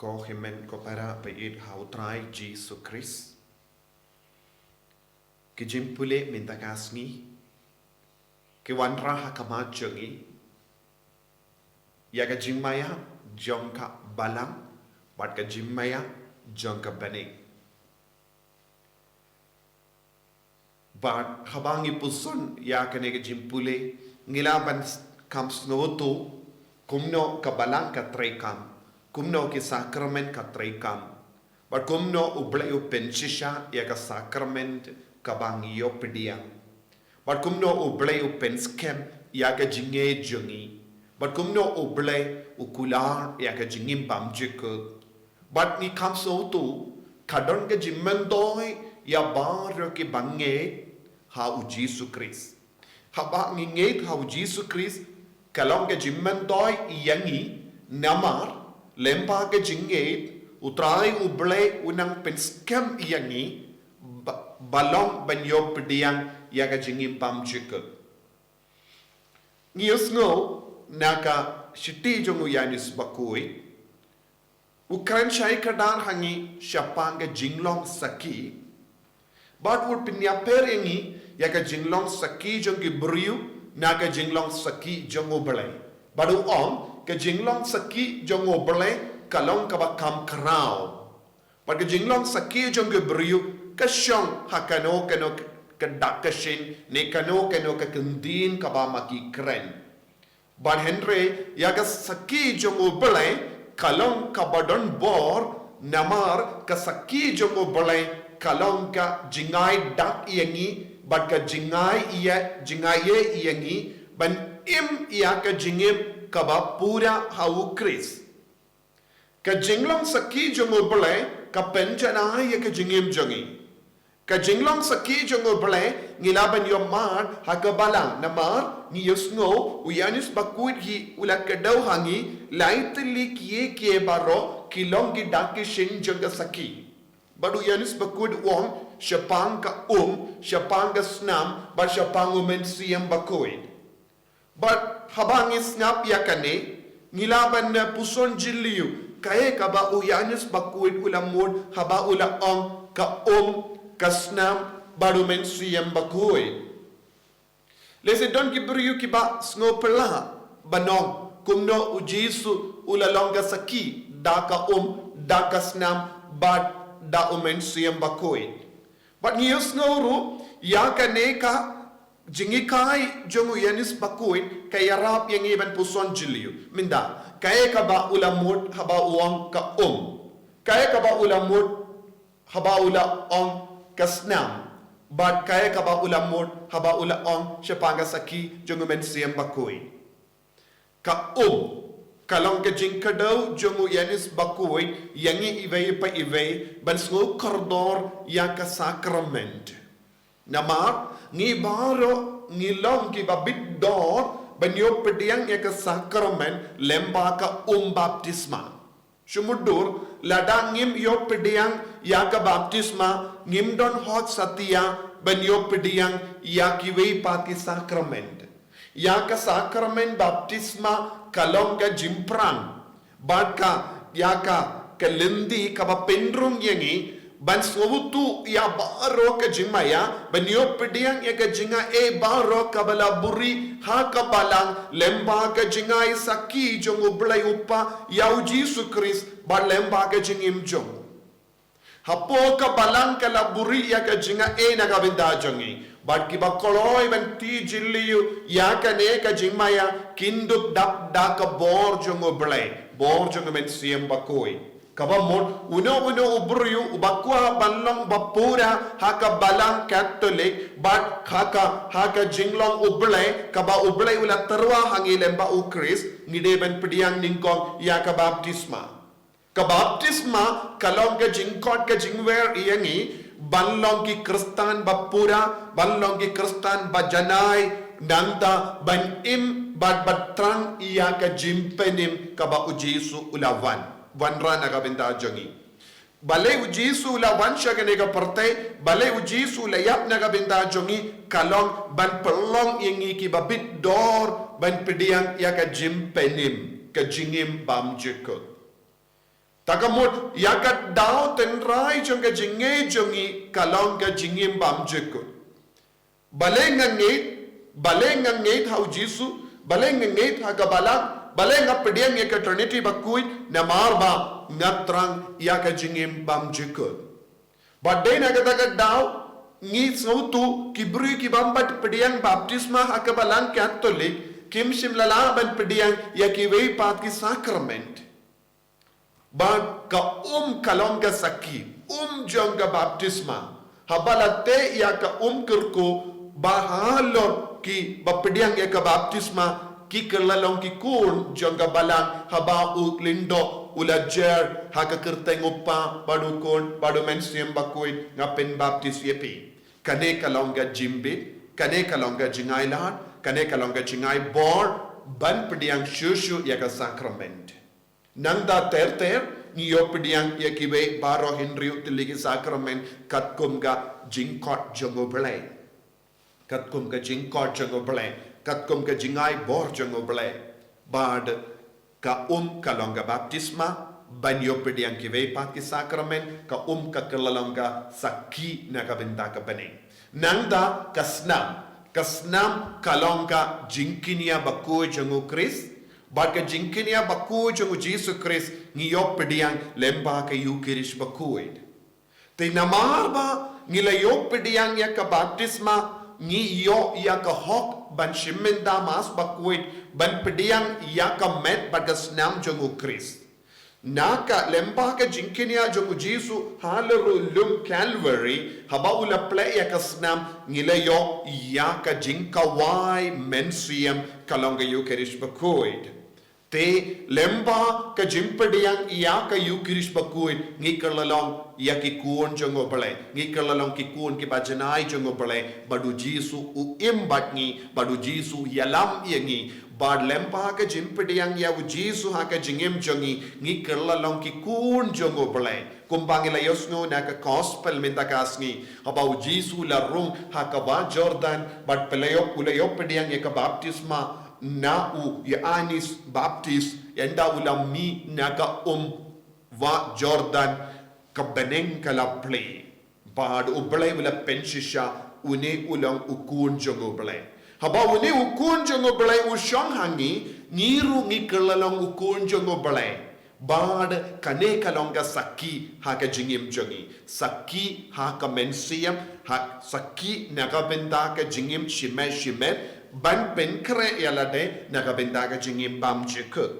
ko himen ko para pait hautrai Jesus Christ ki jimpule minta kasngi ki wanra hakamajongi ya ka jingmaya jongka balang bat ka jimmaya jongka bani bat habangi pusun ya ka ne ka jimpule ngilaban kam snoto kumno ka balang ka trekam kumno ki sakrament ka trekam bat kumno uble u pensisha ya ka sakrament ka bangiyo pediang bat kumno uble u penskem ya ka jinge jongi bat kumno uble u kular ya ka jingim bam jike bat ni kam soto kadon ka jimmendoi ya bar ki bange ha u Jesus Christ haba nginget ha u Jesus Christ kalong ke jimmendoi yangi namar lempa ke jinget utrai uble unang penskem yangi balong banyo pediang ya ka jingim pam jike ngios no naka shiti jongu yanis bakui ukran shai kadar hangi shapanga jinglong Sakhi but would pinya perengi ya ka jinglong Sakhi jongi briu naka jinglong Sakhi jongo bele badu om ka jinglong Sakhi jongo bele kalong ka bakam krao but ka jinglong Sakhi jongi briu ka shong hakano kano ka dakashin ne kano ka kendin ka ba maki kren but Henry ya ka Sakhi jongo bele kalong ka badon bor namar ka Sakhi jongo bele kalong ka jingai dak yangi bat ka jingai ye yangi ban im ya ka jingim ka ba pura hau Chris ka jinglong Sakhi jongo bele ka penjana ya ka jingim jongi ka jinglong Sakhi jongo bele ngilaban yo mar hakabalang namar ni yusngo uyanis Bakhuid hi ula kadaw hangi laitli kiye baro kilong gi daki shin jonga Sakhi badu yanis Bakhuid wong shapang ka shapang ka Snam ba shapang Mynsiem Bakhuid but habang snap yakane ngilaban na puson jiliu kae ka ba uyanis Bakhuid ulamod haba ula ka ka Snam badu Mynsiem Bakhuid lese don ki buriu ki ba sno pela banong kumno ujisu ulalonga Sakhi daka daka Snam bad da Mynsiem Bakhuid but ngiyos ngoro ya kaneka jingikai jongu yanis Bakhuid kaya rap yang iban puson jiliu minda kaya ka ba ulamod haba uang ka kaya ka ba ulamod haba ula ka Snam but kaya ka ba ulamod haba ula shapanga Sakhi jongu Mynsiem Bakhuid ka kalong ka jingkadaw jongu yanis Bakhuid yangi ivay pa ivay bansngo koridor ya ka sakrament namar ngi baro ngi long ki babit dor banyo pediang ya ka sakrament lemba ka baptisma Shumudur ladang ngim yo pediang ya ka baptisma ngim don hot satia banyo pediang ya ki way pati sakrament ya ka sakrament baptisma kalong ka jimprang bat ka ya ka kalendi ka ba pendrum yangi ban sobutu ya baro ka jimaya banyo pediang ya ka jinga baro ka bala buri ha ka balang lemba ka jinga Sakhi jongo blay upa ya Jesus Christ ba lemba ka jingim jong hapo ka balang ka la buri ya ka jinga nagabinda jongi bat ki bakoloy ban ti jilliu ya ka ne ka jingmaya kinduk da ka bor jongo Mynsiem Bakhuid kabamon uno ubruyu ubakwa banlong bapura haka balang Catholic bat haka jinglong ublay kaba ublay ula terwa hangilemba u Chris ngide ban pediang ningkong ya ka baptisma kalong ka jingkot ka jingwer iyangi banlong ki Kristan bapura banlong ki Kristan bajanai nanta ban im batrang iya ka jimpenim kaba ujisu ulawan wanra nagabinda jongi balay ujisu ulawan siya ganega partay balay ujisu layap nagabinda jongi kalong ban pelong ingi ki babit dor ban pediang iya ka jimpenim ka jingim bam jikot Takamot yakat daw tenrai jonga jinge jongi kalonga jingim bam jekut. Balenga ngait hau Jisu, balenga ngait ha gabalang, balenga pediang ya eternity Bakhuid na marba ngatrang yaka jingim bam jekut. But then agadagat daw ngi sautu kibru ki bambat pediang baptisma ha gabalang Catholic kim simlala ban pediang ya ki wei pat ki sacrament. But ka kalonga Sakhi, jonga baptisma, habalate ya ka kerko bahalon ki bapediang ya ka baptisma ki kelalong ki kun jonga balang haba lindo ulajer haka kerteng upa badukon badu Mynsiem Bakhuid ngapen baptis yepi kane kalonga jimbit kane kalonga jingai lahat kane kalonga jingai bor ban pediang shushu ya ka sacrament. Nangda ter niyo pediang ya kiwe baro Henry utiligi sacrament katkum ga jingkot jongo belai katkum ga jingkot jongo belai katkum ga jingai bor jongo belai bad ka kalonga baptisma banyo pediang kiwe pat ki sacrament ka ka kelalonga Sakhi na ka benta ka bane nangda kasnam kalonga jingkinia Bakhuid jongo Chris Barka jingkinia Bakhuid jongo Jesus Christ ngiyo pediang lemba ka Eucharist Bakhuid. Te namarba ngilayo pediang ya ka baptisma ngiyo ya ka hok ban shimenda mas Bakhuid ban pediang ya ka met barka Snam jongo Christ. Naka lemba ka jingkinia jongo Jesus halaru lum Calvary habaula play ya ka Snam ngilayo ya ka jingkawai Mynsiem kalonga Eucharist Bakhuid. Te lemba ka jimpediang iya ka Eucharist Bakhuid ngikalalong iya ki kuon jongo balai ngikalalong ki kuon ki bajanai jongo balai badu Jisu u imbat ngi badu Jisu yalam yangi bad lemba ka jimpediang ya u Jisu ha ka jingim jongi ngikalalong ki kuon jongo balai kumbangila yosno na ka gospel mintakasni habau Jisu la rung ha ka ba Jordan bad pelayok ulayok pediang ya ka baptisma na u ya anis baptis yanda ulam mi naga va Jordan ka beneng kala play bad u blay wala penshisha une ulang ukun jongo blay haba une ukun jongo blay u shang hangi niru ngi kelalong ukun jongo blay bad kane kalonga Sakhi ha ka jingim jongi Sakhi ha ka Mynsiem ha Sakhi naga benda ka jingim shime ban pen kre yalade naga bendaga jingim bam jeke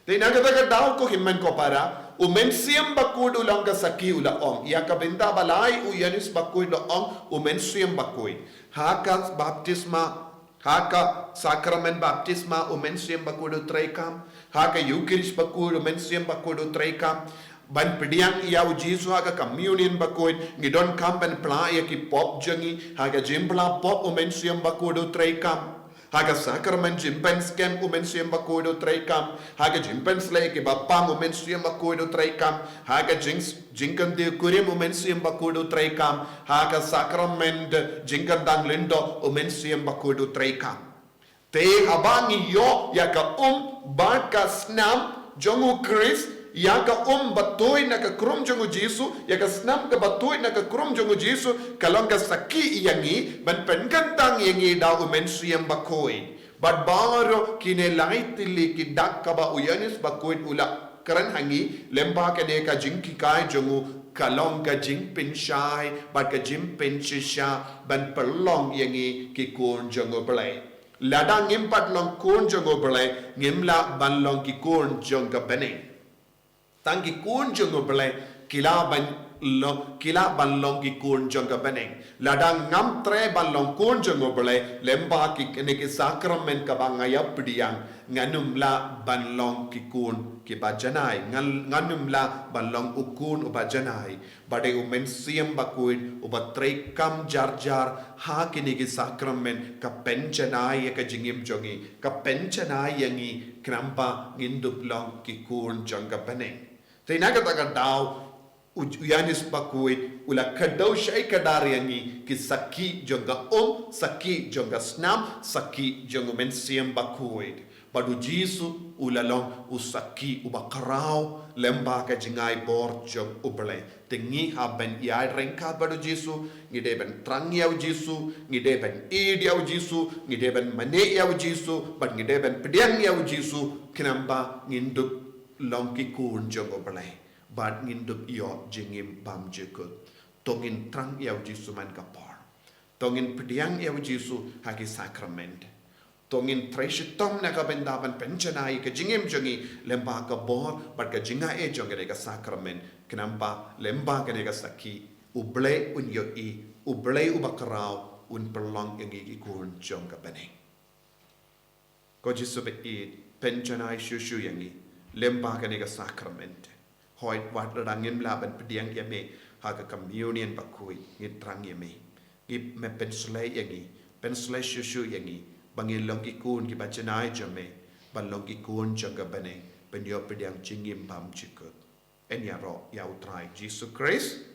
te naga daga daw ko himman ko para Mynsiem Bakhuid ulanga Sakhi ula ong ya ka benda balai yanis Bakhuid lo ong Mynsiem Bakhuid haka baptisma haka sacrament baptisma Mynsiem Bakhuid utrekam haka Eucharist Bakhuid Mynsiem Bakhuid utrekam ban pediang iya Jisu haka communion Bakhuid ngidon kam ban pla ya ki pop jangi haka jimpla pop Mynsiem Bakhuid utrekam haga sacrament jimpens kem Mynsiem Bakhuid utrekam haga jimpens le ki bapang Mynsiem Bakhuid utrekam haga jinkan de kurim Mynsiem Bakhuid utrekam haga sacrament jinkan dang lindo Mynsiem Bakhuid utrekam te habangi yo ya ka baka Snam jongo Christ ya ka batoy na ka krum jongo Jisu ya ka Snam ka batoy na ka krum jongo Jisu kalong ka Sakhi yangi ban penkantang yangi daw Mynsiem Bakhuid bad baro kinelait tili ki dak ka ba uyanis Bakhuid ula karan hangi lemba ka ne ka jingki kai jongo kalong ka jing pinshai bad ka jing pinshisha ban perlong yangi ki kun jongo play ladang impat long kun jongo play ngimla ban long ki kun jonga bene Tangki kun jongo belai kila ban long ki kun jonga beneng ladang ngam tre ban long kun jongo belai lemba ki kene ki sacrament ka bangaya pediang nganum la ban long ki kun ki bajanai nganum la ban long ukun ubajanai bade Mynsiem Bakhuid ubatrai kam jar ha kini ki sacrament ka penjanai ka jingim jongi ka penjanai yangi krampa ngindup long ki kun jonga beneng Te naga taga daw uyanis Bakhuid ula kadaw siya kadariangi ki Sakhi jonga Sakhi jonga Snam Sakhi jonga Mynsiem Bakhuid Padu Jisu ulalong usaki ubakarao lemba ka jingai bor jog ubele. Tengi haben iai rengka padu Jisu ngideben trang yau Jisu ngideben id yau Jisu ngideben mane yau Jisu but ngideben pediang yau Jisu kinamba nginduk longki kun jog ubele. But nginduk yo jingim bam jekut. Tongin trang yau Jisu man kapor. Tongin pediang yau Jisu hagi sakrament. Tongin treshitong na kabendaban pencanai ke jingim jongi lemba ka bor but ka jinga e jongere ka sakrament kenamba lemba ka saki uble un yo I uble ubakarao un perlong yang ikun jong ka beneng ko Jisu be I pencanai shushu yangi lemba ka sakrament hoi wat rangim laban pediang yame ha ka communion bakhuid ngitrang yame gi me penslay yangi penslay shushu yangi bangin long ikun ki bacanai jame ban long ikun jaga bane ben yo pediang jingim bam chikut en ya ro ya utrai Jesus Christ